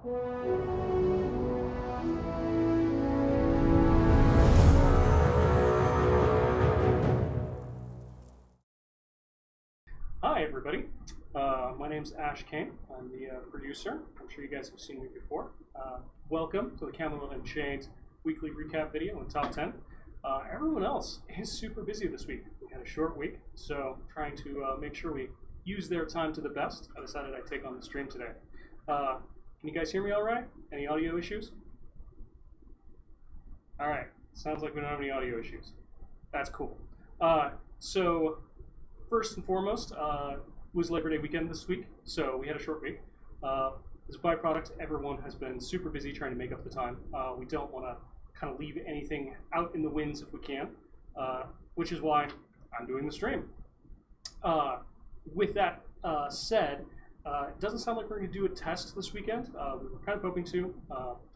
Hi, everybody. My name's Ash Kane. I'm the producer. I'm sure you guys have seen me before. Welcome to the Camelot Unchained weekly recap video on Top 10. Everyone else is super busy this week. We had a short week, so trying to make sure we use their time to the best. I decided I'd take on the stream today. Can you guys hear me all right? Any audio issues? All right. Sounds like we don't have any audio issues. That's cool. So first and foremost, was Labor Day weekend this week, so we had a short week. As a byproduct, everyone has been super busy trying to make up the time. We don't want to kind of leave anything out in the winds if we can, which is why I'm doing the stream. With that said, it doesn't sound like we're going to do a test this weekend. We were kind of hoping to,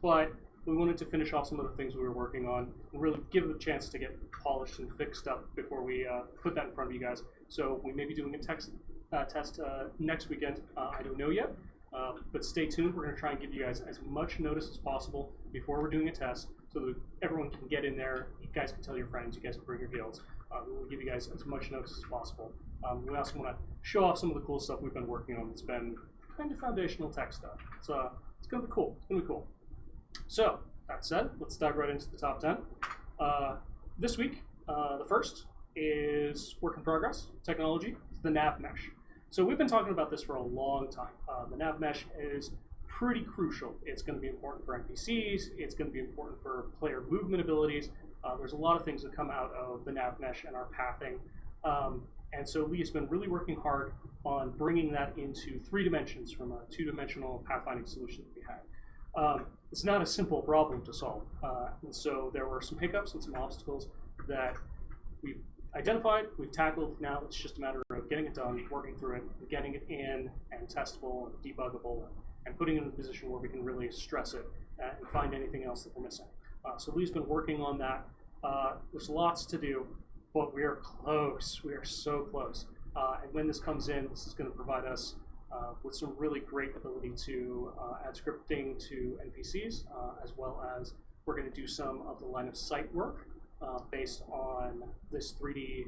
but we wanted to finish off some of the things we were working on and really give it a chance to get polished and fixed up before we put that in front of you guys. So we may be doing a test next weekend. I don't know yet, but stay tuned. We're going to try and give you guys as much notice as possible before we're doing a test so that everyone can get in there. You guys can tell your friends. You guys can bring your guilds. We'll give you guys as much notice as possible. We also want to show off some of the cool stuff we've been working on. It's been kind of foundational tech stuff. It's going to be cool. It's going to be cool. So, that said, let's dive right into the top 10. This week, the first is work in progress, technology, the nav mesh. So we've been talking about this for a long time. The nav mesh is pretty crucial. It's going to be important for NPCs, it's going to be important for player movement abilities. There's a lot of things that come out of the nav mesh and our pathing. And so Lee has been really working hard on bringing that into 3 dimensions from a 2-dimensional pathfinding solution that we had. It's not a simple problem to solve. And so there were some hiccups and some obstacles that we've identified, we've tackled. Now it's just a matter of getting it done, working through it, getting it in and testable and debuggable, and putting it in a position where we can really stress it and find anything else that we're missing. So Lee's been working on that. There's lots to do, but we are close. We are so close. And when this comes in, this is going to provide us with some really great ability to add scripting to NPCs, as well as we're going to do some of the line of sight work based on this 3D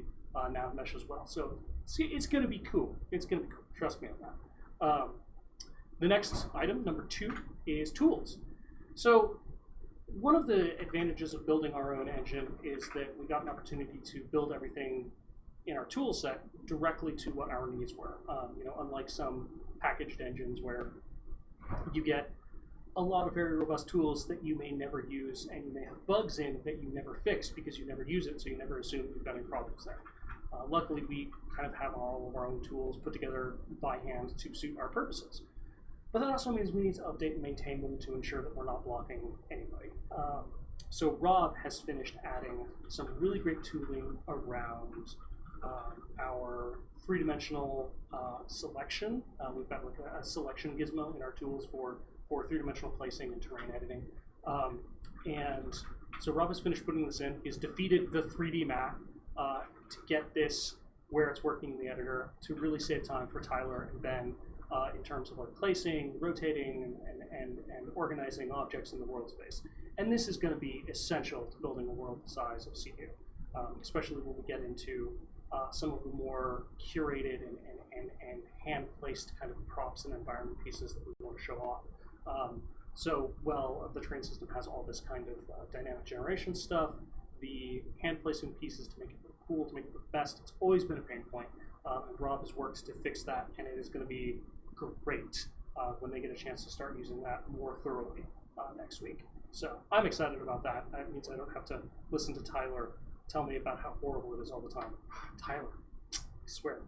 nav mesh as well. So it's going to be cool. It's going to be cool. Trust me on that. The next item, number 2, is tools. So one of the advantages of building our own engine is that we got an opportunity to build everything in our tool set directly to what our needs were. Unlike some packaged engines where you get a lot of very robust tools that you may never use and you may have bugs in that you never fix because you never use it, so you never assume you've got any problems there. Luckily, we kind of have all of our own tools put together by hand to suit our purposes. But that also means we need to update and maintain them to ensure that we're not blocking anybody. So Rob has finished adding some really great tooling around our 3-dimensional selection. We've got like a selection gizmo in our tools for 3-dimensional placing and terrain editing. And so Rob has finished putting this in. He's defeated the 3D math to get this where it's working in the editor to really save time for Tyler and Ben in terms of like placing, rotating, and organizing objects in the world space. And this is going to be essential to building a world the size of CU, especially when we get into some of the more curated and hand-placed kind of props and environment pieces that we want to show off. The train system has all this kind of dynamic generation stuff, the hand-placing pieces to make it look cool, to make it look best. It's always been a pain point, and Rob has worked to fix that, and it is going to be great when they get a chance to start using that more thoroughly next week. So I'm excited about that. That means I don't have to listen to Tyler tell me about how horrible it is all the time. Tyler, I swear.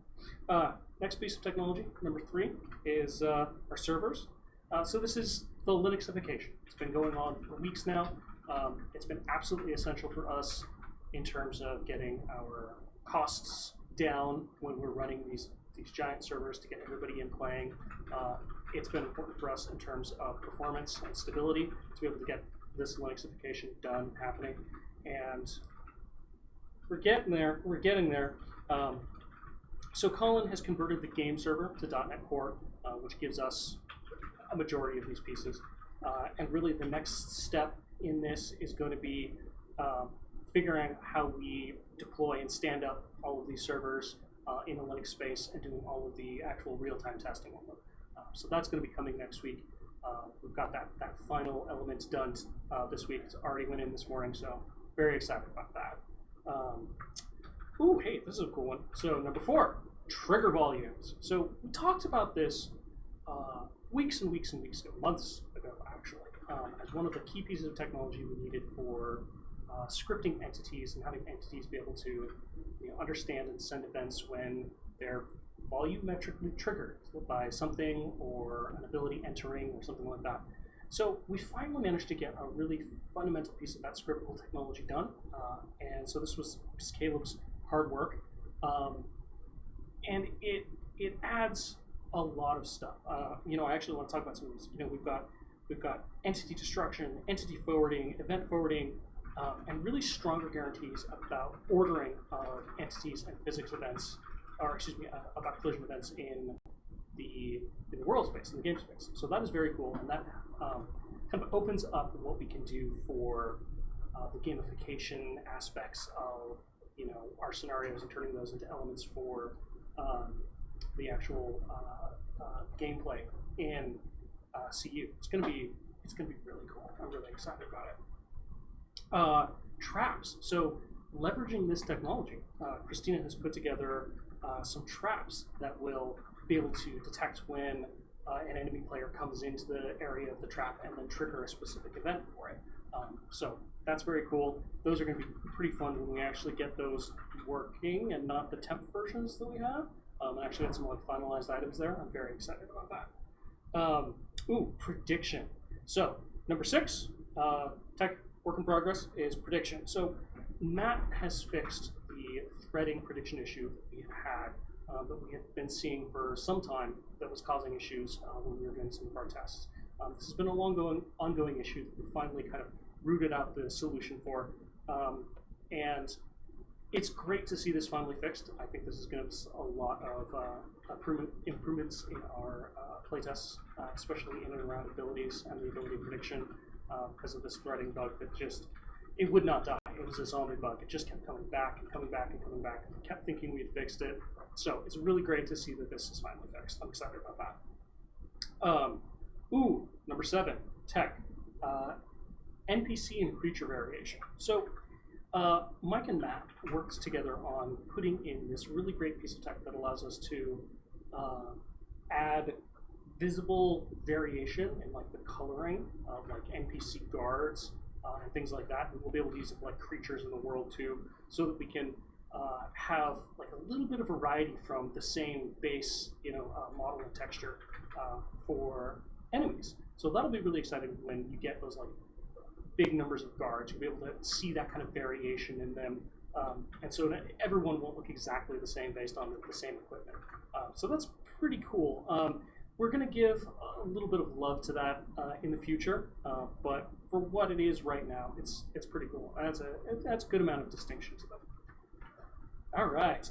Next piece of technology, number 3, is our servers. So this is the Linuxification. It's been going on for weeks now. It's been absolutely essential for us in terms of getting our costs down when we're running these giant servers to get everybody in playing. It's been important for us in terms of performance and stability to be able to get this Linuxification done, happening. And we're getting there. We're getting there. So Colin has converted the game server to .NET Core, which gives us a majority of these pieces. And really the next step in this is going to be figuring out how we deploy and stand up all of these servers in a Linux space and doing all of the actual real-time testing on them. So that's going to be coming next week. We've got that final element done this week. It's already went in this morning, so very excited about that. Ooh, hey, this is a cool one. So number 4, trigger volumes. So we talked about this weeks and weeks and weeks ago, months ago actually, as one of the key pieces of technology we needed for scripting entities and having entities be able to understand and send events when they're volumetrically triggered by something or an ability entering or something like that. So we finally managed to get a really fundamental piece of that scriptable technology done, and so this was just Caleb's hard work, and it adds a lot of stuff. I actually want to talk about some of these. We've got entity destruction, entity forwarding, event forwarding, and really stronger guarantees about ordering of entities and physics events, or excuse me, about collision events in the world space, in the game space. So that is very cool, and that kind of opens up what we can do for the gamification aspects of our scenarios and turning those into elements for the actual gameplay in CU. It's gonna be really cool. I'm really excited about it. Traps. So leveraging this technology, Christina has put together some traps that will be able to detect when an enemy player comes into the area of the trap and then trigger a specific event for it. So that's very cool. Those are going to be pretty fun when we actually get those working and not the temp versions that we have. I actually had some finalized items there. I'm very excited about that. Prediction. So number 6, tech work in progress is prediction. So Matt has fixed the threading prediction issue that we had that we had been seeing for some time that was causing issues when we were doing some of our tests. This has been a ongoing issue that we finally kind of rooted out the solution for, and it's great to see this finally fixed. I think this is going to be a lot of improvements in our playtests, especially in and around abilities and the ability prediction, because of this threading bug that it would not die. It was a zombie bug. It just kept coming back and coming back and coming back. We kept thinking we'd fixed it. So it's really great to see that this is finally fixed. I'm excited about that. Number 7, tech. NPC and creature variation. So Mike and Matt worked together on putting in this really great piece of tech that allows us to add visible variation in the coloring of NPC guards and things like that. And we'll be able to use it for creatures in the world too, so that we can have a little bit of variety from the same base model and texture for enemies. So that'll be really exciting when you get those big numbers of guards. You'll be able to see that kind of variation in them, and so that everyone won't look exactly the same based on the same equipment. So that's pretty cool. We're going to give a little bit of love to that in the future, but for what it is right now, it's pretty cool. And that's a good amount of distinction to them. All right,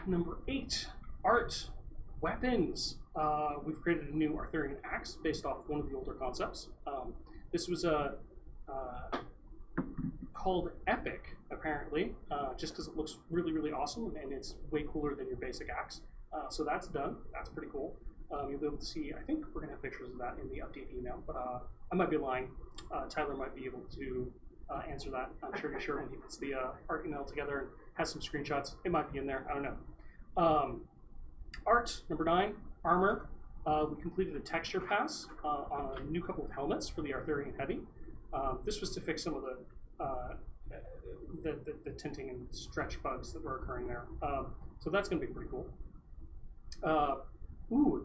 number 8, art, weapons. We've created a new Arthurian axe based off one of the older concepts. This was called Epic, apparently, just because it looks really, really awesome, and it's way cooler than your basic axe. So that's done. That's pretty cool. You'll be able to see, I think we're going to have pictures of that in the update email, but I might be lying. Tyler might be able to answer that. I'm sure when he puts the art email together and has some screenshots. It might be in there. I don't know. Art, number 9, armor. We completed a texture pass on a new couple of helmets for the Arthurian Heavy. This was to fix some of the tinting and stretch bugs that were occurring there. So that's going to be pretty cool.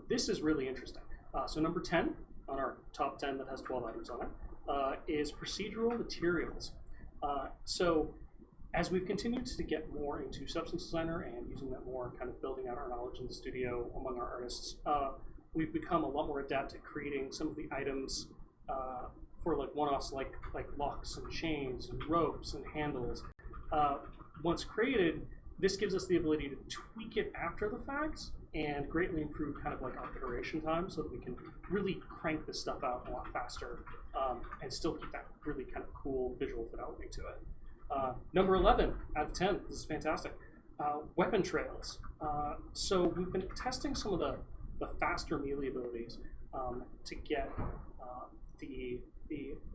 This is really interesting. So number 10 on our top 10 that has 12 items on it is procedural materials. So as we've continued to get more into Substance Designer and using that more, kind of building out our knowledge in the studio among our artists, we've become a lot more adept at creating some of the items for one-offs like locks and chains and ropes and handles. Once created, this gives us the ability to tweak it after the fact and greatly improve kind of our iteration time so that we can really crank this stuff out a lot faster and still keep that really kind of cool visual fidelity to it. Number 11 out of 10. This is fantastic. Weapon trails. So we've been testing some of the faster melee abilities to get the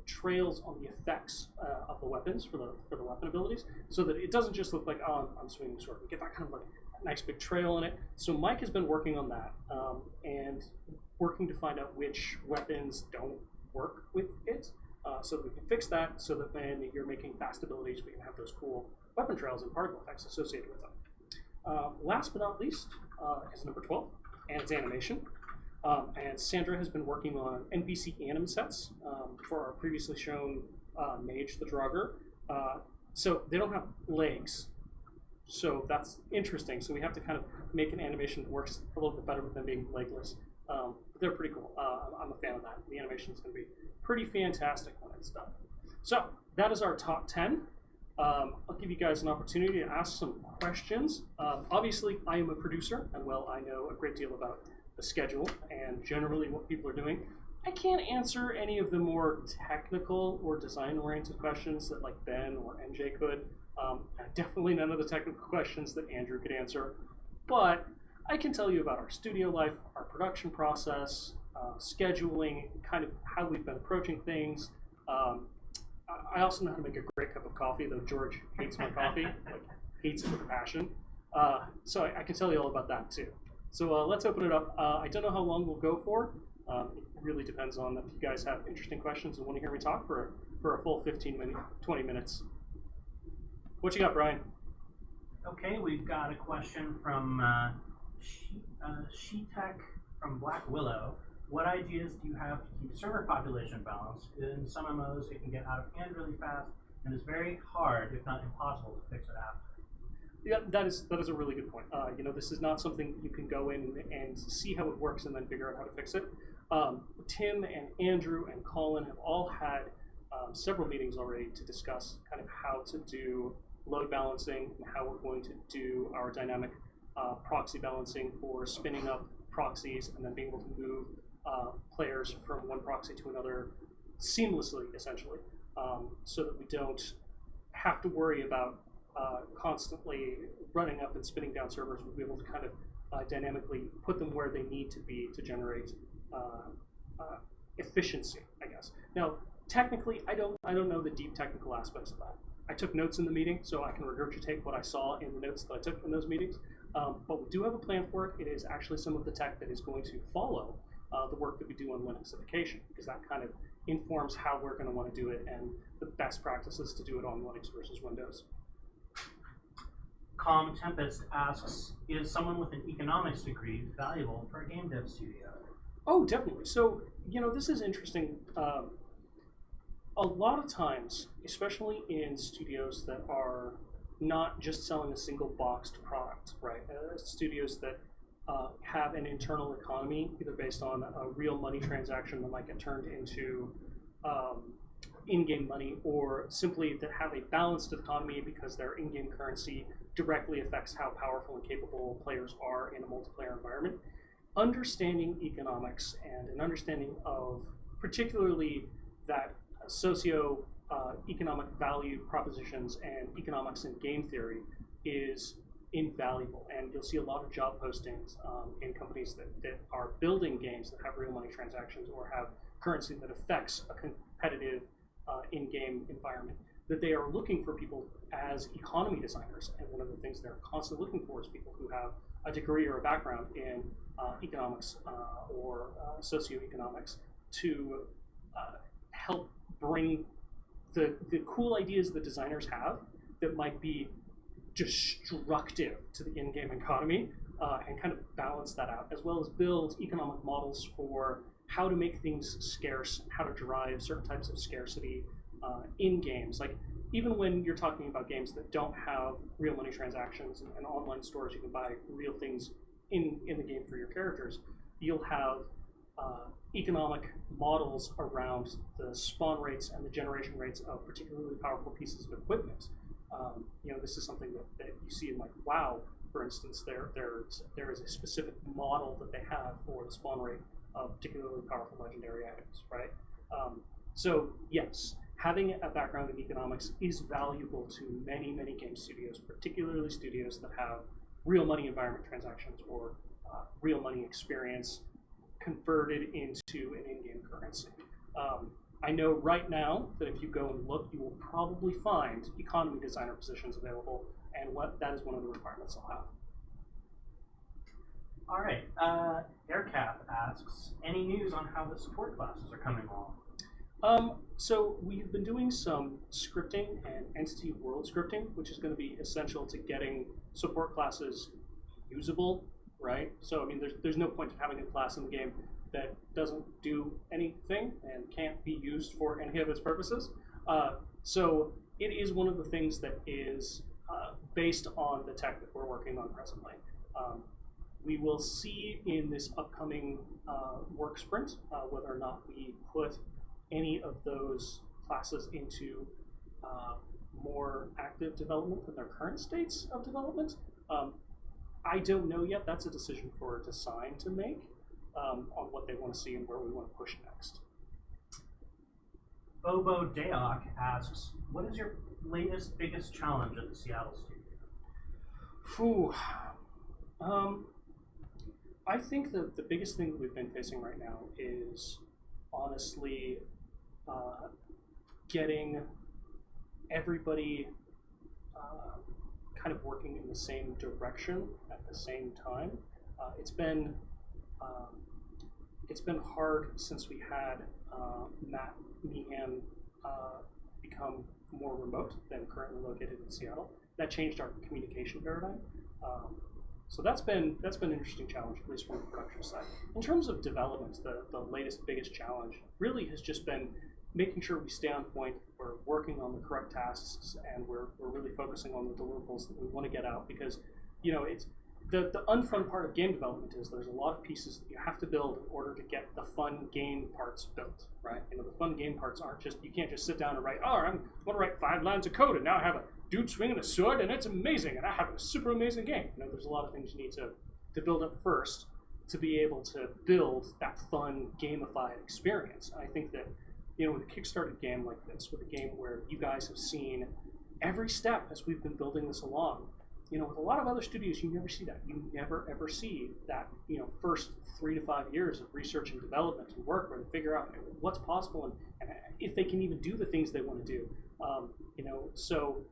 trails on the effects of the weapons for the weapon abilities, so that it doesn't just look like, oh, I'm swinging a sword. We get that kind of like nice big trail in it. So Mike has been working on that and working to find out which weapons don't work with it, so that we can fix that, so that when you're making fast abilities, we can have those cool weapon trails and particle effects associated with them. Last but not least is number 12, and it's animation. And Sandra has been working on NPC anim sets for our previously shown Mage the Draugr. So they don't have legs, so that's interesting. So we have to kind of make an animation that works a little bit better with them being legless. But they're pretty cool. I'm a fan of that. The animation is going to be pretty fantastic when it's done. So that is our top 10. I'll give you guys an opportunity to ask some questions. Obviously, I am a producer, and well, I know a great deal about the schedule and generally what people are doing. I can't answer any of the more technical or design-oriented questions that like Ben or NJ could. Definitely none of the technical questions that Andrew could answer. But I can tell you about our studio life, our production process, scheduling, kind of how we've been approaching things. I also know how to make a great cup of coffee, though George hates my coffee, like hates it with a passion. So I can tell you all about that too. So let's open it up. I don't know how long we'll go for. It really depends on if you guys have interesting questions and want to hear me talk for a full 20 minutes. What you got, Brian? Okay, we've got a question from Shetek from Black Willow. What ideas do you have to keep server population balanced? In some MMOs, it can get out of hand really fast, and it's very hard, if not impossible, to fix it after. Yeah, that is a really good point. This is not something you can go in and see how it works and then figure out how to fix it. Tim and Andrew and Colin have all had several meetings already to discuss kind of how to do load balancing and how we're going to do our dynamic proxy balancing for spinning up proxies and then being able to move players from one proxy to another seamlessly, essentially, so that we don't have to worry about constantly running up and spinning down servers. We'll be able to kind of dynamically put them where they need to be to generate efficiency, I guess. Now, technically, I don't know the deep technical aspects of that. I took notes in the meeting, so I can regurgitate what I saw in the notes that I took in those meetings. But we do have a plan for it. It is actually some of the tech that is going to follow the work that we do on Linuxification, because that kind of informs how we're going to want to do it and the best practices to do it on Linux versus Windows. Calm Tempest asks, is someone with an economics degree valuable for a game dev studio? Oh, definitely. So, this is interesting. A lot of times, especially in studios that are not just selling a single boxed product, right? Studios that have an internal economy, either based on a real money transaction that might get turned into in-game money, or simply that have a balanced economy because their in-game currency directly affects how powerful and capable players are in a multiplayer environment. Understanding economics and an understanding of particularly that socio-economic value propositions and economics in game theory is invaluable. And you'll see a lot of job postings in companies that are building games that have real money transactions or have currency that affects a competitive in-game environment, that they are looking for people as economy designers. And one of the things they're constantly looking for is people who have a degree or a background in economics or socioeconomics to help bring the cool ideas that designers have that might be destructive to the in-game economy and kind of balance that out, as well as build economic models for how to make things scarce, how to drive certain types of scarcity in games. Like, even when you're talking about games that don't have real money transactions and online stores, you can buy real things in the game for your characters, you'll have economic models around the spawn rates and the generation rates of particularly powerful pieces of equipment. This is something that you see in, like, WoW, for instance. There is a specific model that they have for the spawn rate of particularly powerful legendary items, right? So yes, having a background in economics is valuable to many, many game studios, particularly studios that have real money environment transactions or real money experience converted into an in-game currency. I know right now that if you go and look, you will probably find economy designer positions available, and that is one of the requirements I'll have. All right. Aircap asks, any news on how the support classes are coming along? So we've been doing some scripting and entity world scripting, which is going to be essential to getting support classes usable, right? So I mean, there's no point in having a class in the game that doesn't do anything and can't be used for any of its purposes. So it is one of the things that is based on the tech that we're working on presently. We will see in this upcoming work sprint whether or not we put any of those classes into more active development than their current states of development. I don't know yet. That's a decision for design to make on what they want to see and where we want to push next. Bobo Deok asks, what is your latest, biggest challenge at the Seattle studio? I think that the biggest thing that we've been facing right now is honestly getting everybody kind of working in the same direction at the same time. It's been hard since we had Matt Meehan become more remote than currently located in Seattle. That changed our communication paradigm. So that's been an interesting challenge, at least from the production side. In terms of development, the latest, biggest challenge really has just been making sure we stay on point, we're working on the correct tasks, and we're really focusing on the deliverables that we want to get out, because it's the unfun part of game development is there's a lot of pieces that you have to build in order to get the fun game parts built, right? The fun game parts aren't just, you can't just sit down and write, I'm going to write 5 lines of code and now I have a dude swinging a sword and it's amazing and I have a super amazing game. There's a lot of things you need to build up first to be able to build that fun gamified experience. And I think that with a Kickstarted game like this, with a game where you guys have seen every step as we've been building this along, with a lot of other studios, you never see that. You never ever see that, first 3 to 5 years of research and development and work where they figure out what's possible and if they can even do the things they want to do. So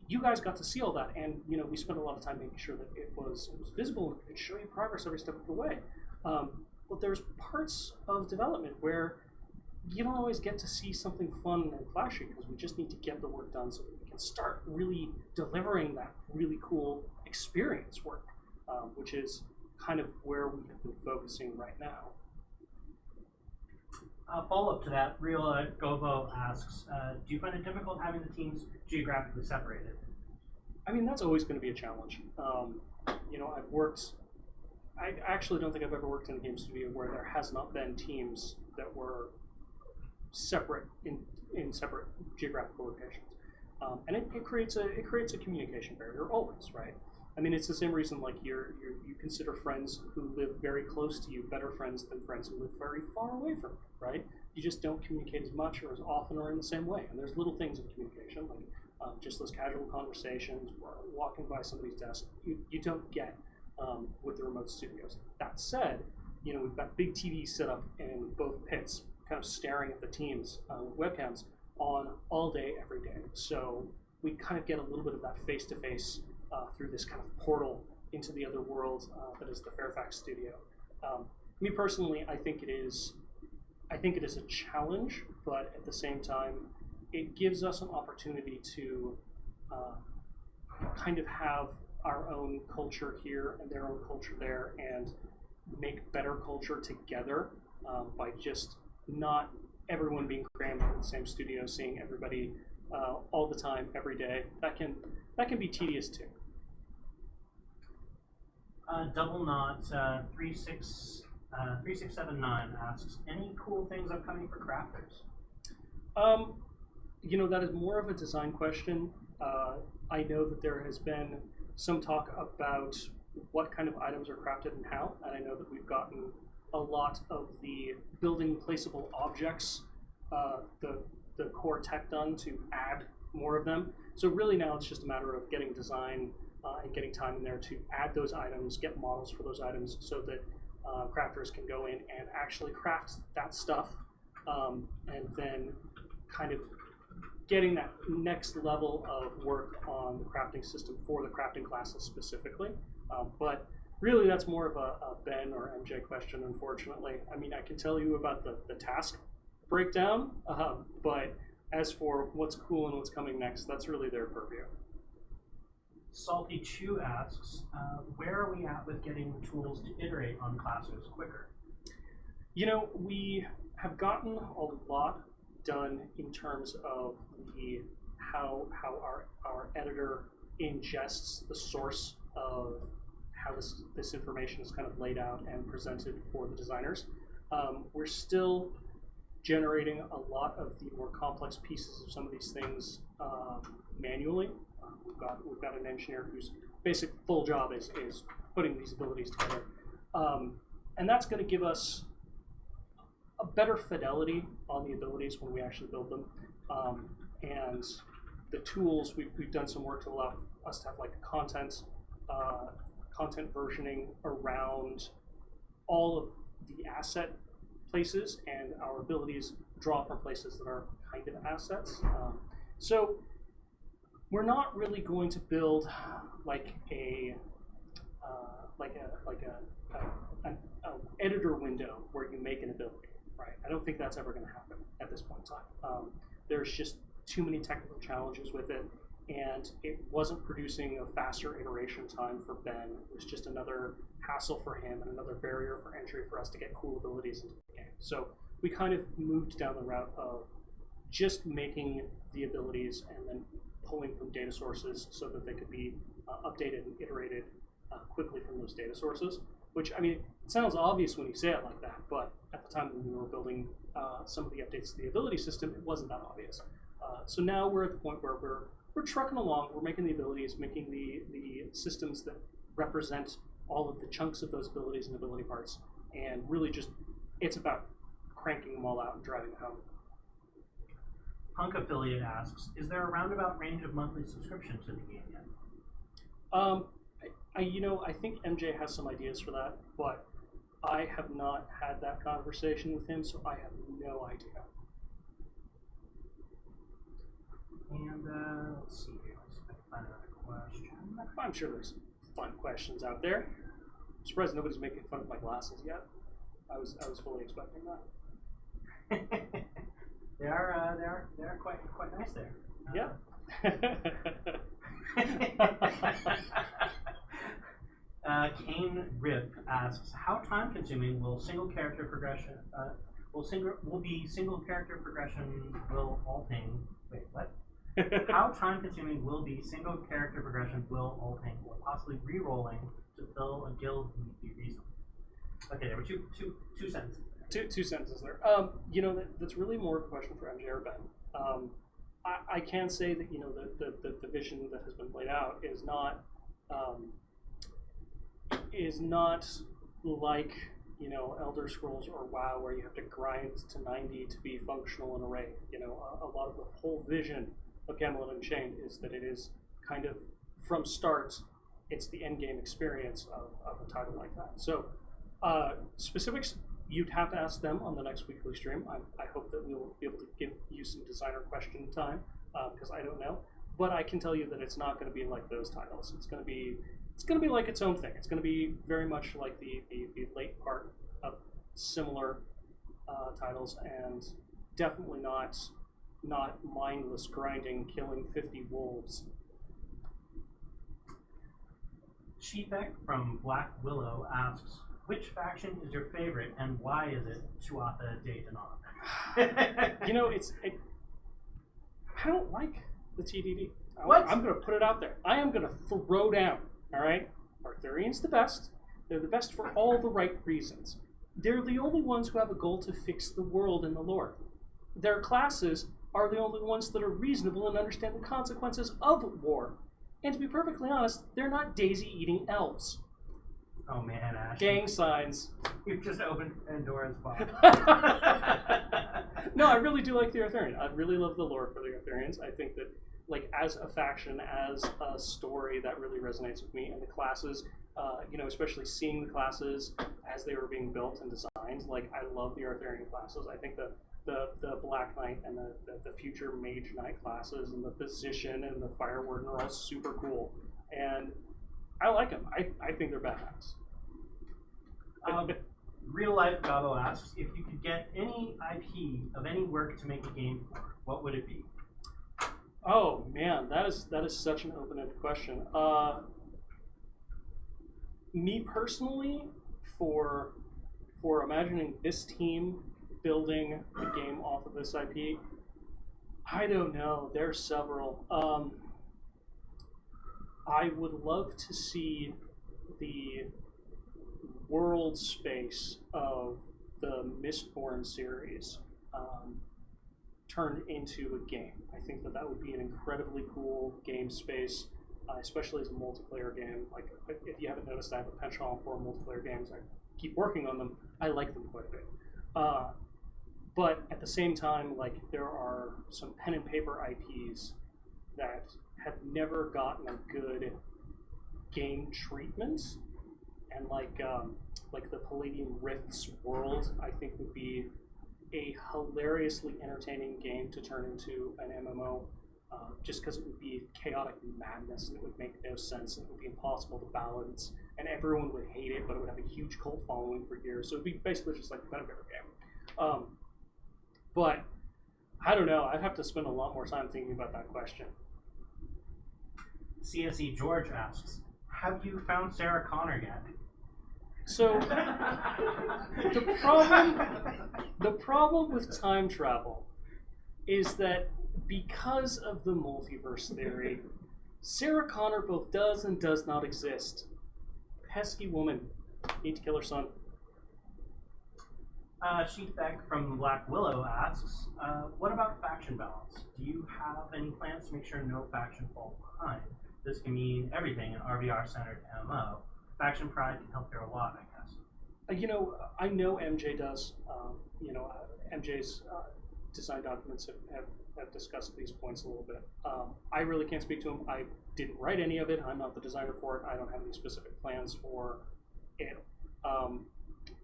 you guys got to see all that, and we spent a lot of time making sure that it was visible and it could show you progress every step of the way. But there's parts of development where you don't always get to see something fun and flashy because we just need to get the work done so that we can start really delivering that really cool experience work, which is kind of where we have been focusing right now. Follow-up to that, Real Gobo asks, do you find it difficult having the teams geographically separated? I mean, that's always going to be a challenge. I actually don't think I've ever worked in a game studio where there has not been teams that were separate in separate geographical locations, and it creates a communication barrier always, right? I mean, it's the same reason like you consider friends who live very close to you better friends than friends who live very far away from you, right? You just don't communicate as much or as often or in the same way. And there's little things in communication like just those casual conversations or walking by somebody's desk you don't get with the remote studios. That said, we've got big TVs set up in both pits, kind of staring at the teams with webcams on all day, every day. So we kind of get a little bit of that face-to-face through this kind of portal into the other world that is the Fairfax studio. Me personally, I think it is a challenge, but at the same time, it gives us an opportunity to kind of have our own culture here and their own culture there and make better culture together by just not everyone being crammed in the same studio, seeing everybody all the time, every day. That can be tedious too. Double Knot 3679 asks, any cool things upcoming for crafters? That is more of a design question. I know that there has been some talk about what kind of items are crafted and how, and I know that we've gotten a lot of the building placeable objects the core tech done to add more of them. So really now it's just a matter of getting design and getting time in there to add those items, get models for those items, so that crafters can go in and actually craft that stuff, and then kind of getting that next level of work on the crafting system for the crafting classes specifically. But really that's more of a Ben or MJ question, unfortunately. I mean, I can tell you about the task breakdown, but as for what's cool and what's coming next, that's really their purview. Salty Chew asks, where are we at with getting tools to iterate on classes quicker? You know, we have gotten a lot done in terms of how our editor ingests the source of how this information is kind of laid out and presented for the designers. We're still generating a lot of the more complex pieces of some of these things manually. We've got an engineer whose basic full job is putting these abilities together, and that's going to give us a better fidelity on the abilities when we actually build them. And the tools, we've done some work to allow us to have like content versioning around all of the asset places, and our abilities draw from places that are kind of assets. So we're not really going to build like an editor window where you make an ability, right? I don't think that's ever going to happen at this point in time. There's just too many technical challenges with it, and it wasn't producing a faster iteration time for Ben. It was just another hassle for him and another barrier for entry for us to get cool abilities into the game. So we kind of moved down the route of just making the abilities and then pulling from data sources so that they could be updated and iterated quickly from those data sources. Which, I mean, it sounds obvious when you say it like that, but at the time when we were building some of the updates to the ability system, it wasn't that obvious. So now we're at the point where we're trucking along. We're making the abilities, making the systems that represent all of the chunks of those abilities and ability parts, and really just it's about cranking them all out and driving it home. Punk Affiliate asks, is there a roundabout range of monthly subscription to the game yet? I think MJ has some ideas for that, but I have not had that conversation with him, so I have no idea. And let's see here. Let's see if I can find another question. I'm sure there's fun questions out there. I'm surprised nobody's making fun of my glasses yet. I was fully expecting that. They are quite nice there. Yeah. Kane Rip asks, how time consuming will single character progression will alting wait, what? How time consuming will be single character progression will alting or possibly re-rolling to fill a guild need be reasonable? Okay, there were two sentences there. Two sentences there. That's really more of a question for MJ or Ben. I can say that the vision that has been laid out is not like Elder Scrolls or WoW, where you have to grind to 90 to be functional in a raid. A lot of the whole vision of Camelot Unchained is that it is kind of from start, it's the end game experience of a title like that. So specifics, you'd have to ask them on the next weekly stream. I hope that we will be able to give you some designer question time, because I don't know. But I can tell you that it's not going to be like those titles. It's going to be like its own thing. It's going to be very much like the late part of similar titles, and definitely not mindless grinding, killing 50 wolves. Sheepek from Black Willow asks, which faction is your favorite, and why is it Tuatha De Danann? I don't like the TDD. What? I'm going to put it out there. I am going to throw down. All right, Arthurian's the best. They're the best for all the right reasons. They're the only ones who have a goal to fix the world and the lore. Their classes are the only ones that are reasonable and understand the consequences of war. And to be perfectly honest, they're not daisy-eating elves. Oh man, Ash. Gang signs. You've just opened Pandora's box. No, I really do like the Arthurian. I really love the lore for the Arthurians. I think that, like, as a faction, as a story, that really resonates with me. And the classes, especially seeing the classes as they were being built and designed, like, I love the Arthurian classes. I think the Black Knight and the future Mage Knight classes and the Physician and the Fire Warden are all super cool. And I like them. I think they're badass. Real Life Gabo asks, if you could get any IP of any work to make a game for, what would it be? Oh man, that is such an open-ended question. Me personally, for imagining this team building a game off of this IP, I don't know. There's several. I would love to see the world space of the Mistborn series turned into a game. I think that would be an incredibly cool game space, especially as a multiplayer game. Like, if you haven't noticed, I have a penchant for multiplayer games. I keep working on them. I like them quite a bit. But at the same time, like, there are some pen and paper IPs that have never gotten a good game treatment, and like the Palladium Rifts world, I think would be a hilariously entertaining game to turn into an MMO, just because it would be chaotic madness and it would make no sense and it would be impossible to balance and everyone would hate it, but it would have a huge cult following for years. So it would be basically just like a pen and paper game. But I don't know. I'd have to spend a lot more time thinking about that question. CSE George asks, have you found Sarah Connor yet? So the problem with time travel is that because of the multiverse theory, Sarah Connor both does and does not exist. Pesky woman. Need to kill her son. Sheathbeck from Black Willow asks, what about faction balance? Do you have any plans to make sure no faction falls behind? This can mean everything in RVR-centered MMO. Faction pride can help there a lot, I guess. I know MJ does. MJ's design documents have discussed these points a little bit. I really can't speak to them. I didn't write any of it. I'm not the designer for it. I don't have any specific plans for it.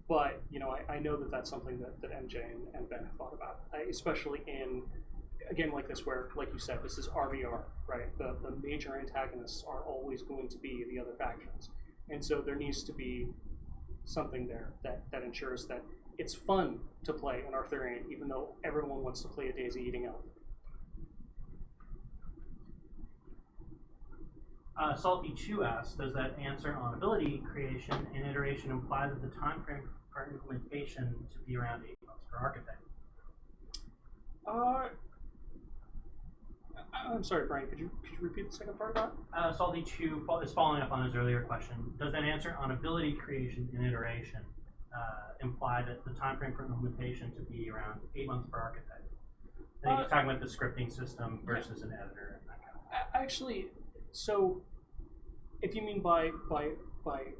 But I know that that's something that MJ and Ben have thought about, especially in a game like this where, like you said, this is RVR, right? The major antagonists are always going to be the other factions. And so there needs to be something there that ensures that it's fun to play an Arthurian, even though everyone wants to play a daisy-eating elf. Salty Chew asks, does that answer on ability creation and iteration imply that the time frame for implementation to be around 8 months per archetype? I'm sorry, Brian, could you repeat the second part of that? Salty Chew is following up on his earlier question. Does that answer on ability creation and iteration imply that the time frame for implementation to be around 8 months per archetype? I think he's talking about the scripting system versus an editor and that kind of thing. Actually, so if you mean by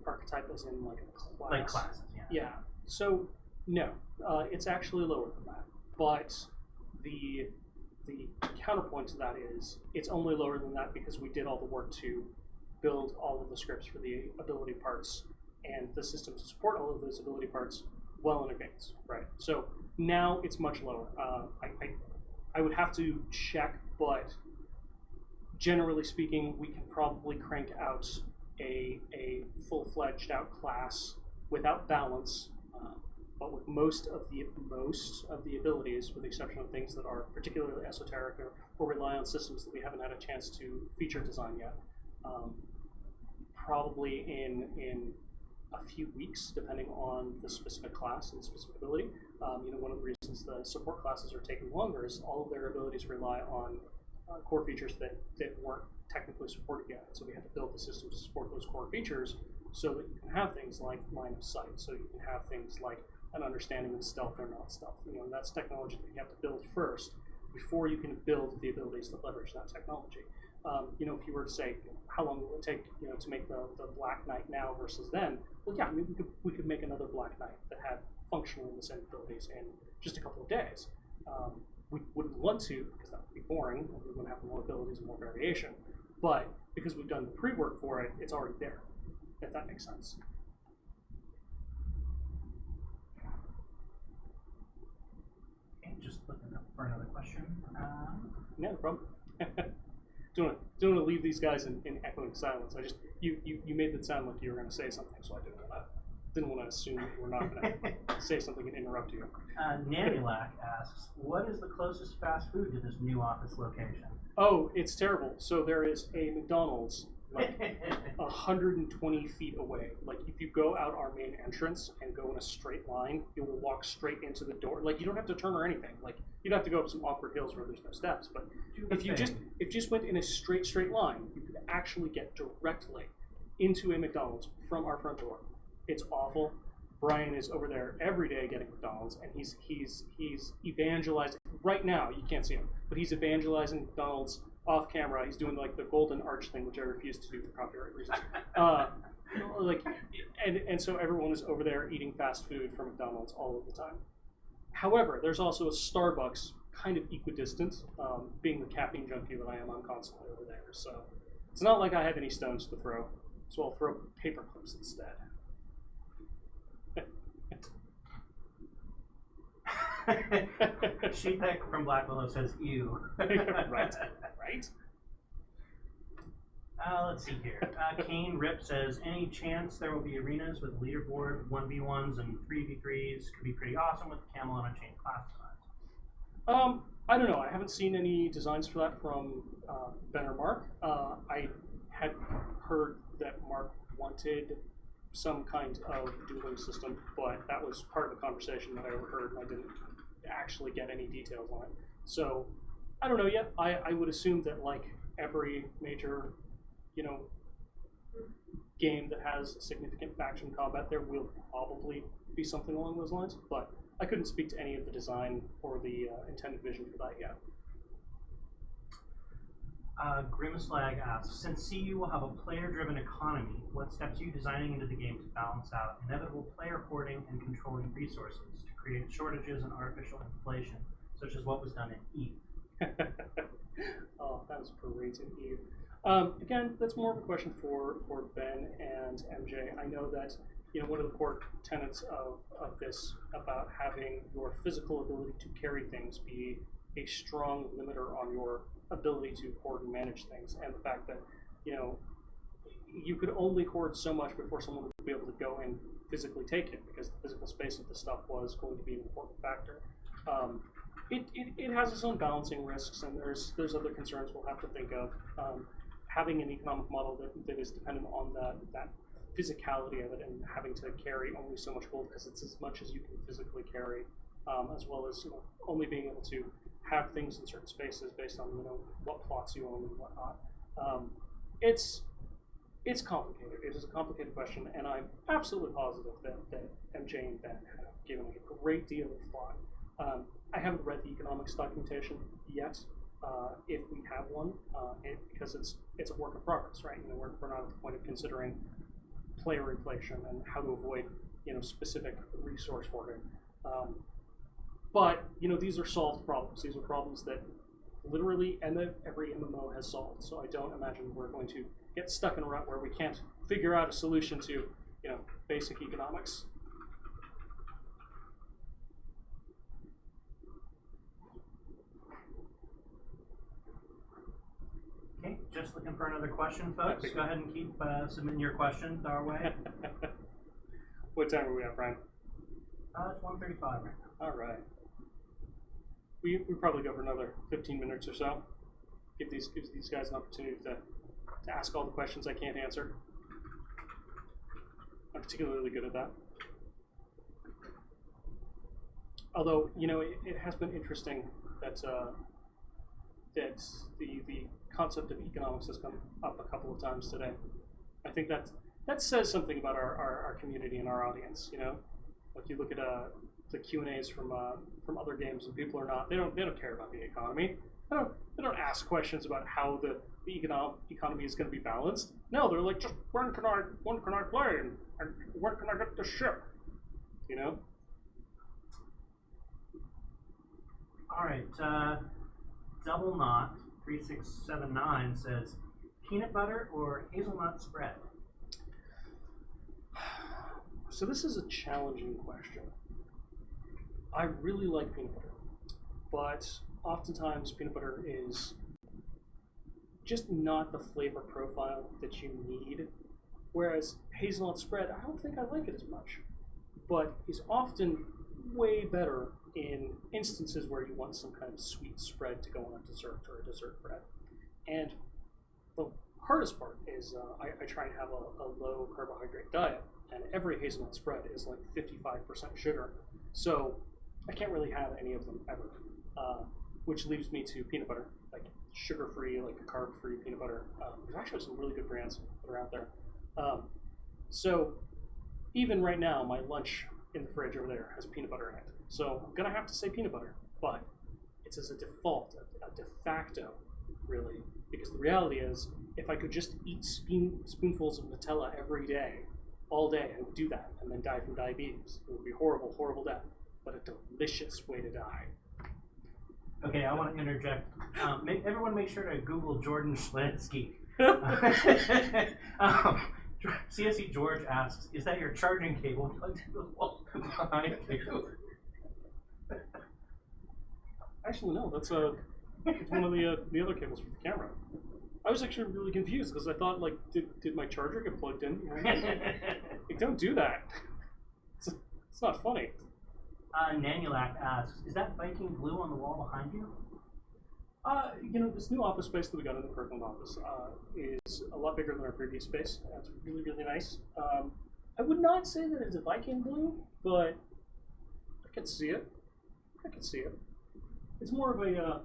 archetype as in like a class, like classes, yeah. Yeah. So no, it's actually lower than that. But the counterpoint to that is it's only lower than that because we did all the work to build all of the scripts for the ability parts and the system to support all of those ability parts well in advance, right? So now it's much lower. I would have to check, but generally speaking, we can probably crank out a full-fledged out class without balance, but with most of the abilities, with the exception of things that are particularly esoteric or rely on systems that we haven't had a chance to feature design yet. Probably in a few weeks, depending on the specific class and the specific ability. One of the reasons the support classes are taking longer is all of their abilities rely on core features that weren't technically supported yet. So we had to build the system to support those core features so that you can have things like line of sight, so you can have things like an understanding of stealth or not stealth. And that's technology that you have to build first before you can build the abilities that leverage that technology. If you were to say how long will it take, to make the Black Knight now versus then, well, yeah, I mean, we could make another Black Knight that had functionally the same abilities in just a couple of days. We wouldn't want to because that would be boring, and we wouldn't have more abilities and more variation. But because we've done the pre-work for it, it's already there, if that makes sense. Okay, just looking up for another question. Yeah, no problem. Don't want to leave these guys in echoing silence. You made it sound like you were going to say something, so I didn't want to assume that you were not going to say something and interrupt you. Namulak asks, what is the closest fast food to this new office location? Oh, it's terrible. So there is a McDonald's like 120 feet away. Like if you go out our main entrance and go in a straight line, you will walk straight into the door. Like you don't have to turn or anything. Like you'd have to go up some awkward hills where there's no steps. But if you just went in a straight line, you could actually get directly into a McDonald's from our front door. It's awful. Brian is over there every day getting McDonald's, and he's evangelizing. Right now, you can't see him, but he's evangelizing McDonald's off camera. He's doing like the golden arch thing, which I refuse to do for copyright reasons. And so everyone is over there eating fast food from McDonald's all of the time. However, there's also a Starbucks kind of equidistant, being the caffeine junkie that I am. I'm constantly over there, so it's not like I have any stones to throw. So I'll throw paper clips instead. Sheepek from Black Willow says, ew. Right. Let's see here. Kane Rip says, any chance there will be arenas with leaderboard 1v1s and 3v3s? Could be pretty awesome with the Camelot Unchained class designs. I don't know. I haven't seen any designs for that from Ben or Mark. I had heard that Mark wanted some kind of dueling system, but that was part of the conversation that I overheard, and I didn't actually get any details on it. So I don't know yet. I would assume that like every major, game that has significant faction combat, there will probably be something along those lines, but I couldn't speak to any of the design or the intended vision for that yet. Grimslag asks, since CU will have a player-driven economy, what steps are you designing into the game to balance out inevitable player hoarding and controlling resources to create shortages and artificial inflation, such as what was done in Eve? Oh, that was great in Eve. Again, that's more of a question for Ben and MJ. I know that one of the core tenets of this about having your physical ability to carry things be a strong limiter on your ability to hoard and manage things, and the fact that you could only hoard so much before someone would be able to go and physically take it, because the physical space of the stuff was going to be an important factor. It has its own balancing risks, and there's other concerns we'll have to think of. Having an economic model that is dependent on that physicality of it, and having to carry only so much gold because it's as much as you can physically carry, as well as only being able to have things in certain spaces based on what plots you own and whatnot. It's complicated. It is a complicated question, and I'm absolutely positive that MJ and Ben have given it a great deal of thought. I haven't read the economics documentation yet. If we have one, because it's a work in progress, right? We're not at the point of considering player inflation and how to avoid specific resource hoarding. But these are solved problems. These are problems that literally every MMO has solved. So I don't imagine we're going to get stuck in a rut where we can't figure out a solution to basic economics. Okay, just looking for another question, folks. Go ahead and keep submitting your questions our way. What time are we at, Brian? It's 1:35 right now. All right. We probably go for another 15 minutes or so. Gives these guys an opportunity to ask all the questions I can't answer. I'm particularly good at that. Although, it has been interesting that that the concept of economics has come up a couple of times today. I think that says something about our community and our audience. Like you look at the Q&As from other games, and people are not they don't care about the economy. They don't ask questions about how the economy is going to be balanced. No, they're like, just when can I play, and when can I get the ship? You know. All right. Double Knot 3679 says peanut butter or hazelnut spread. So this is a challenging question. I really like peanut butter, but oftentimes peanut butter is just not the flavor profile that you need. Whereas hazelnut spread, I don't think I like it as much, but is often way better in instances where you want some kind of sweet spread to go on a dessert or a dessert bread. And the hardest part is I try and have a low carbohydrate diet, and every hazelnut spread is like 55% sugar. So I can't really have any of them ever, which leaves me to peanut butter, like sugar-free, like a carb-free peanut butter. There's actually some really good brands that are out there. So even right now, my lunch in the fridge over there has peanut butter in it. So I'm gonna have to say peanut butter, but it's as a default, a de facto, really, because the reality is, if I could just eat spoonfuls of Nutella every day, all day, I would do that and then die from diabetes. It would be a horrible, horrible death, but a delicious way to die. Okay, I want to interject. Everyone make sure to Google Jordan Schlansky. CSE George asks, is that your charging cable plugged into the wall behind you? Actually, no, that's it's one of the other cables for the camera. I was actually really confused because I thought, like, did my charger get plugged in? Like, don't do that. It's not funny. Nanulak asks, is that Viking blue on the wall behind you? You know, this new office space that we got in the Kirkland office is a lot bigger than our previous space. It's really, really nice. I would not say that it's a Viking blue, but I can see it. It's more of a,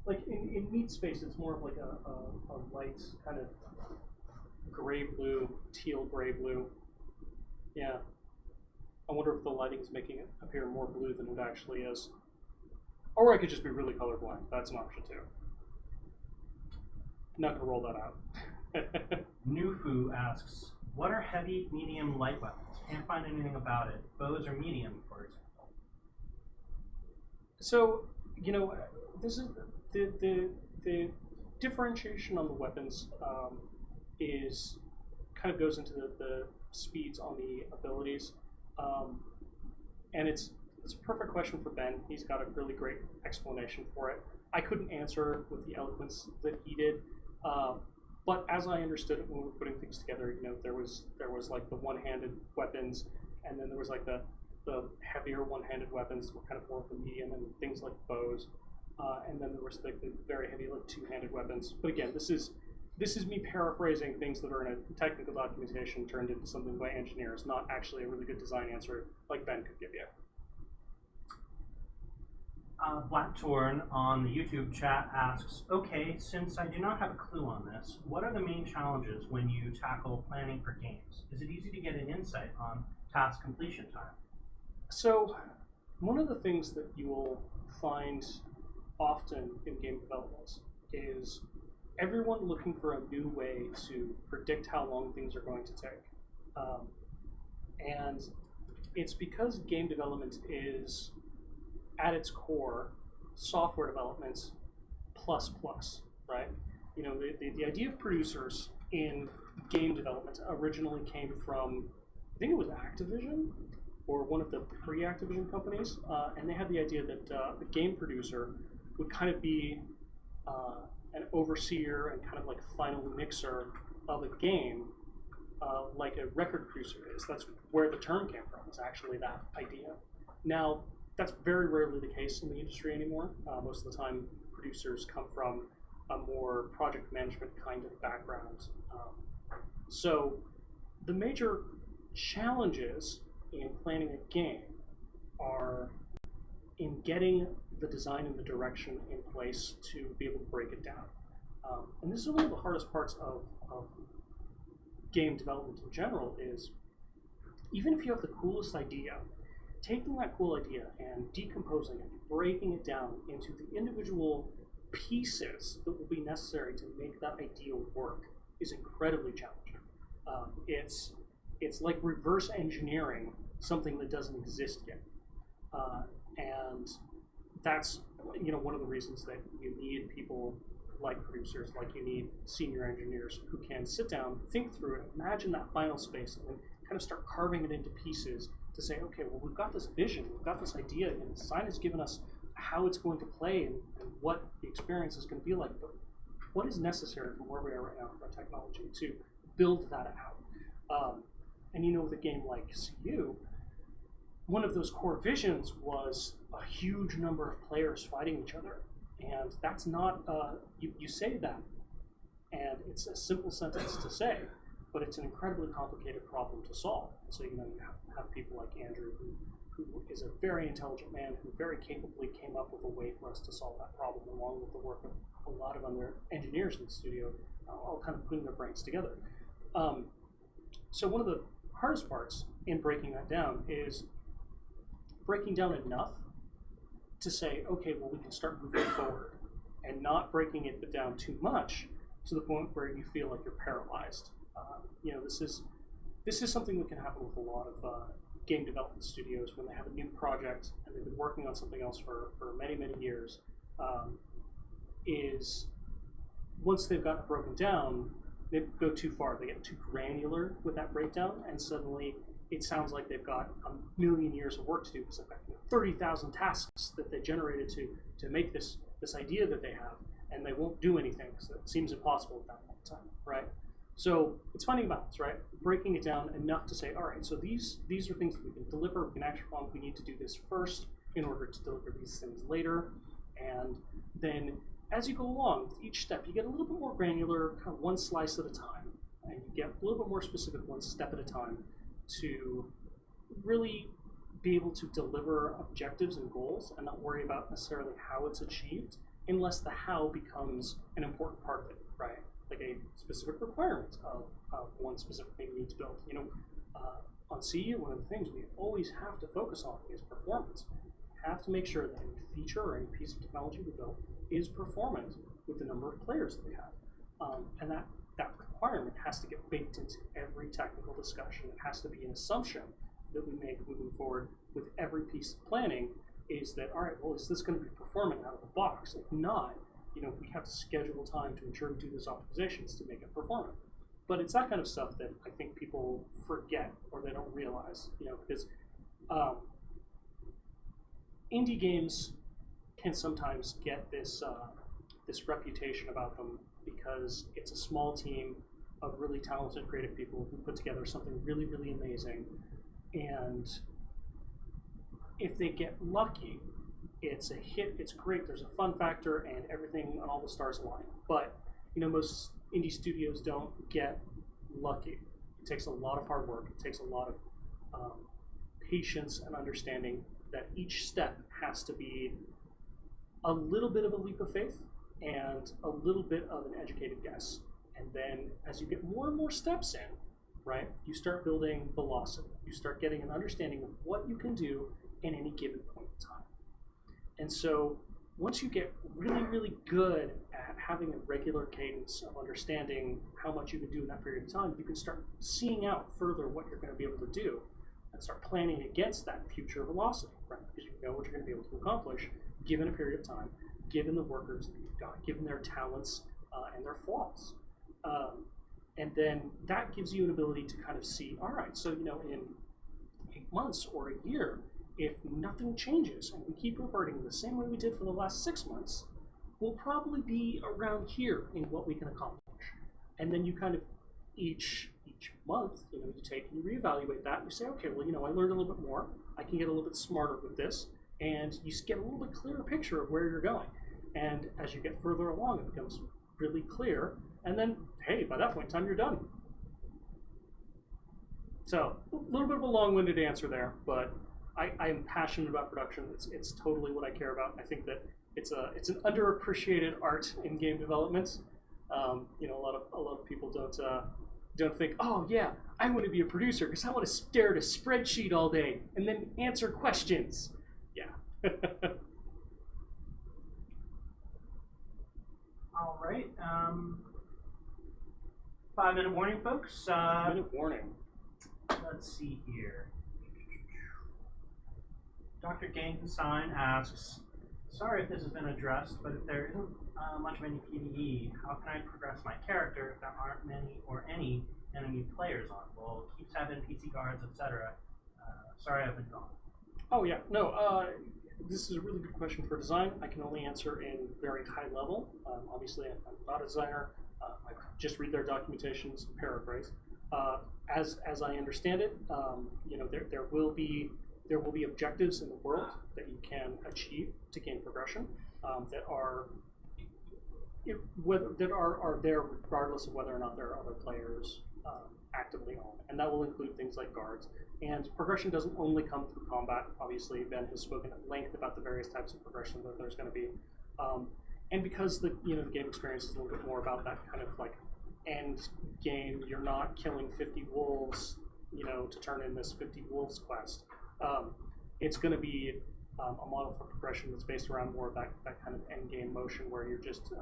like in meat space, it's more of like a light kind of gray blue, teal gray blue. Yeah. I wonder if the lighting is making it appear more blue than it actually is. Or I could just be really colorblind. That's an option too. I'm not going to roll that out. Nufu asks, what are heavy, medium, light weapons? Can't find anything about it. Bows are medium, for example. So, you know, this is the differentiation on the weapons is kind of goes into the speeds on the abilities. And it's a perfect question for Ben. He's got a really great explanation for it. I couldn't answer with the eloquence that he did, but as I understood it when we were putting things together, you know, there was like the one-handed weapons, and then there was like the heavier one-handed weapons that were kind of more of the medium, and things like bows, and then there was like the very heavy like two-handed weapons. But again, this is me paraphrasing things that are in a technical documentation turned into something by engineers, not actually a really good design answer like Ben could give you. Blacktorn on the YouTube chat asks, okay, since I do not have a clue on this, what are the main challenges when you tackle planning for games? Is it easy to get an insight on task completion time? So, one of the things that you will find often in game development is everyone looking for a new way to predict how long things are going to take. And it's because game development is, at its core, software development plus, right? You know, the idea of producers in game development originally came from, I think it was Activision, or one of the pre-Activision companies, and they had the idea that the game producer would kind of be an overseer and kind of like final mixer of a game, like a record producer is. That's where the term came from, is actually that idea. Now, that's very rarely the case in the industry anymore. Most of the time, producers come from a more project management kind of background. So the major challenges in planning a game are in getting the design and the direction in place to be able to break it down. And this is one of the hardest parts of game development in general is, even if you have the coolest idea, taking that cool idea and decomposing it, breaking it down into the individual pieces that will be necessary to make that idea work is incredibly challenging. It's like reverse engineering something that doesn't exist yet, and that's one of the reasons that you need people like producers, like you need senior engineers who can sit down, think through it, imagine that final space, and then kind of start carving it into pieces to say, okay, well, we've got this vision, we've got this idea, and design has given us how it's going to play and what the experience is going to be like, but what is necessary from where we are right now for technology to build that out? And with a game like CU, one of those core visions was a huge number of players fighting each other. And that's not, you say that, and it's a simple sentence to say, but it's an incredibly complicated problem to solve. So, you have people like Andrew, who is a very intelligent man, who very capably came up with a way for us to solve that problem, along with the work of a lot of other engineers in the studio, all kind of putting their brains together. So one of the hardest parts in breaking that down is breaking down enough to say, okay, well, we can start moving forward, and not breaking it down too much to the point where you feel like you're paralyzed. This is something that can happen with a lot of game development studios when they have a new project and they've been working on something else for many, many years. Is once they've got it broken down, they go too far. They get too granular with that breakdown, and suddenly it sounds like they've got a million years of work to do because they've got 30,000 tasks that they generated to make this idea that they have, and they won't do anything because it seems impossible at that point in time, right? So it's finding a balance, right? Breaking it down enough to say, all right, so these are things that we can deliver, we can act upon, we need to do this first in order to deliver these things later, and then as you go along with each step, you get a little bit more granular, kind of one slice at a time, and you get a little bit more specific one step at a time to really be able to deliver objectives and goals and not worry about necessarily how it's achieved, unless the how becomes an important part of it, right? Like a specific requirement of one specific thing you need to build. On CU, one of the things we always have to focus on is performance. We have to make sure that any feature or any piece of technology we build is performant with the number of players that we have. And that requirement has to get baked into every technical discussion. It has to be an assumption that we make moving forward with every piece of planning, is that, all right, well, is this going to be performant out of the box? If not, we have to schedule time to ensure we do those optimizations to make it performant. But it's that kind of stuff that I think people forget or they don't realize, because indie games can sometimes get this reputation about them because it's a small team of really talented creative people who put together something really, really amazing. And if they get lucky, it's a hit, it's great, there's a fun factor, and everything and all the stars align. But most indie studios don't get lucky. It takes a lot of hard work. It takes a lot of patience and understanding that each step has to be a little bit of a leap of faith and a little bit of an educated guess. And then as you get more and more steps in, right, you start building velocity. You start getting an understanding of what you can do in any given point in time. And so once you get really, really good at having a regular cadence of understanding how much you can do in that period of time, you can start seeing out further what you're going to be able to do and start planning against that future velocity, right? Because you know what you're going to be able to accomplish given a period of time, given the workers that you've got, given their talents and their flaws. And then that gives you an ability to kind of see, all right, so in 8 months or a year, if nothing changes and we keep reverting the same way we did for the last 6 months, we'll probably be around here in what we can accomplish. And then you kind of each month, you take and you reevaluate that and you say, okay, well, I learned a little bit more. I can get a little bit smarter with this, and you get a little bit clearer picture of where you're going. And as you get further along, it becomes really clear. And then, hey, by that point in time, you're done. So a little bit of a long-winded answer there, but I am passionate about production. It's totally what I care about. I think that it's an underappreciated art in game development. A lot of people don't think, oh yeah, I want to be a producer because I want to stare at a spreadsheet all day and then answer questions. Yeah. All right. 5-minute warning, folks. Minute warning. Let's see here. Dr. Gankenstein asks, sorry if this has been addressed, but if there isn't much of any PvE, how can I progress my character if there aren't many or any enemy players on? Well, keeps having PC guards, etc. Sorry I've been gone. Oh yeah, no, this is a really good question for design. I can only answer in very high level. Obviously, I'm not a designer. I just read their documentations and paraphrase. As I understand it, there will be objectives in the world that you can achieve to gain progression that are there regardless of whether or not there are other players actively on, and that will include things like guards. And progression doesn't only come through combat. Obviously, Ben has spoken at length about the various types of progression that there's going to be, and because the game experience is a little bit more about that kind of like end game. You're not killing 50 wolves, to turn in this 50 wolves quest. It's going to be a model for progression that's based around more of that kind of end game motion where you're just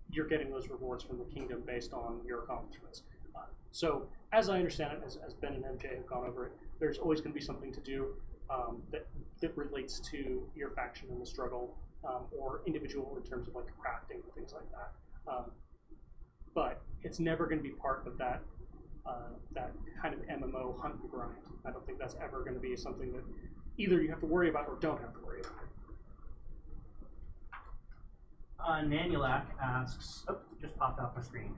you're getting those rewards from the kingdom based on your accomplishments. So as I understand it, as Ben and MJ have gone over it, there's always going to be something to do that relates to your faction in the struggle, or individual in terms of like crafting and things like that. But it's never going to be part of that kind of MMO hunt and grind. I don't think that's ever going to be something that either you have to worry about or don't have to worry about. Nanulak asks, just popped off my screen.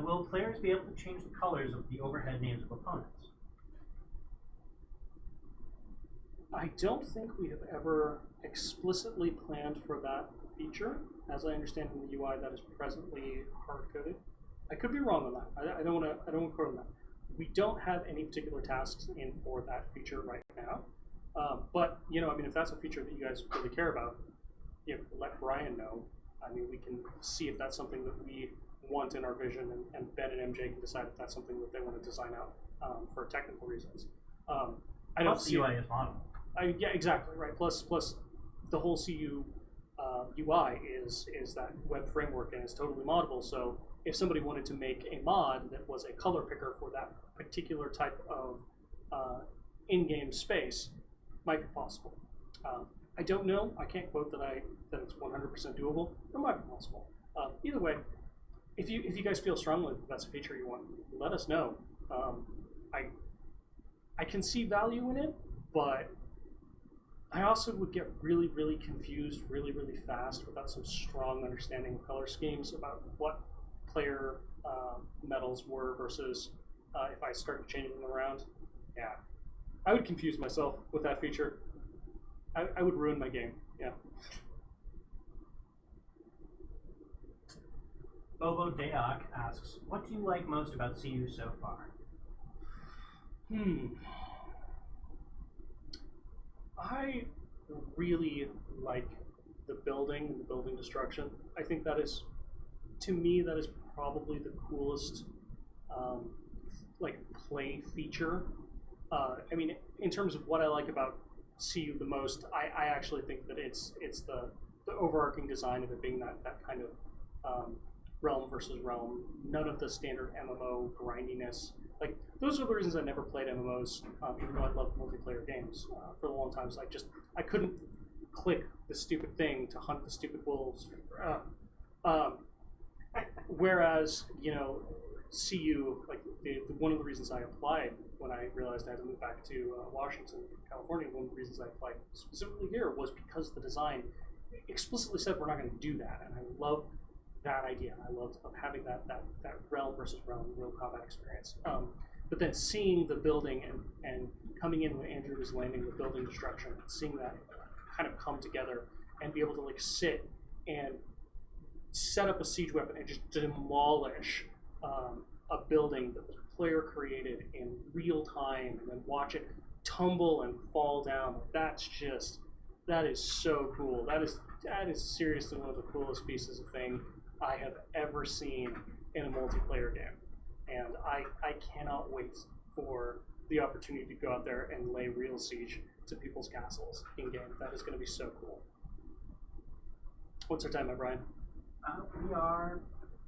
Will players be able to change the colors of the overhead names of opponents? I don't think we have ever explicitly planned for that feature. As I understand in the UI, that is presently hard-coded. I could be wrong on that. I don't want to quote on that. We don't have any particular tasks in for that feature right now. But if that's a feature that you guys really care about, let Brian know. We can see if that's something that we want in our vision, and Ben and MJ can decide if that's something that they want to design out for technical reasons. I don't see the UI is model. Yeah, exactly right. Plus, the whole CU UI is that web framework, and it's totally moddable. So if somebody wanted to make a mod that was a color picker for that particular type of in-game space, might be possible. I don't know. I can't quote that it's 100% doable. It might be possible. Either way, if you guys feel strongly that that's a feature you want, let us know. I can see value in it, but I also would get really, really confused really, really fast without some strong understanding of color schemes about what player medals were versus if I started changing them around. Yeah, I would confuse myself with that feature. I would ruin my game. Yeah. Bobo Deok asks, what do you like most about CU so far? I really like the building and the building destruction. I think that is, to me, that is probably the coolest play feature. In terms of what I like about CU the most, I actually think that it's the overarching design of it being that kind of realm versus realm. None of the standard MMO grindiness. Like, those are the reasons I never played MMOs, even though I loved multiplayer games for a long time. So I couldn't click the stupid thing to hunt the stupid wolves. Whereas, CU, one of the reasons I applied when I realized I had to move back to Washington, California, one of the reasons I applied specifically here was because the design explicitly said we're not going to do that, and I love that idea. I loved having that realm versus realm real combat experience. But then seeing the building and coming in when Andrew was landing the building destruction, seeing that kind of come together and be able to sit and set up a siege weapon and just demolish a building that was player created in real time, and then watch it tumble and fall down. That is so cool. That is seriously one of the coolest pieces of thing I have ever seen in a multiplayer game. And I cannot wait for the opportunity to go out there and lay real siege to people's castles in game. That is going to be so cool. What's our time, my Brian? We are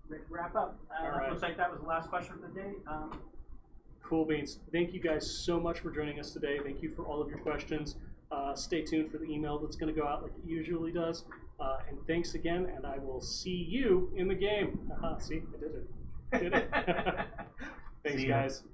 ready to wrap up. All right. Looks like that was the last question for the day. Cool beans. Thank you guys so much for joining us today. Thank you for all of your questions. Stay tuned for the email that's going to go out like it usually does. And thanks again, and I will see you in the game. See, I did it. I did it. Thanks, guys.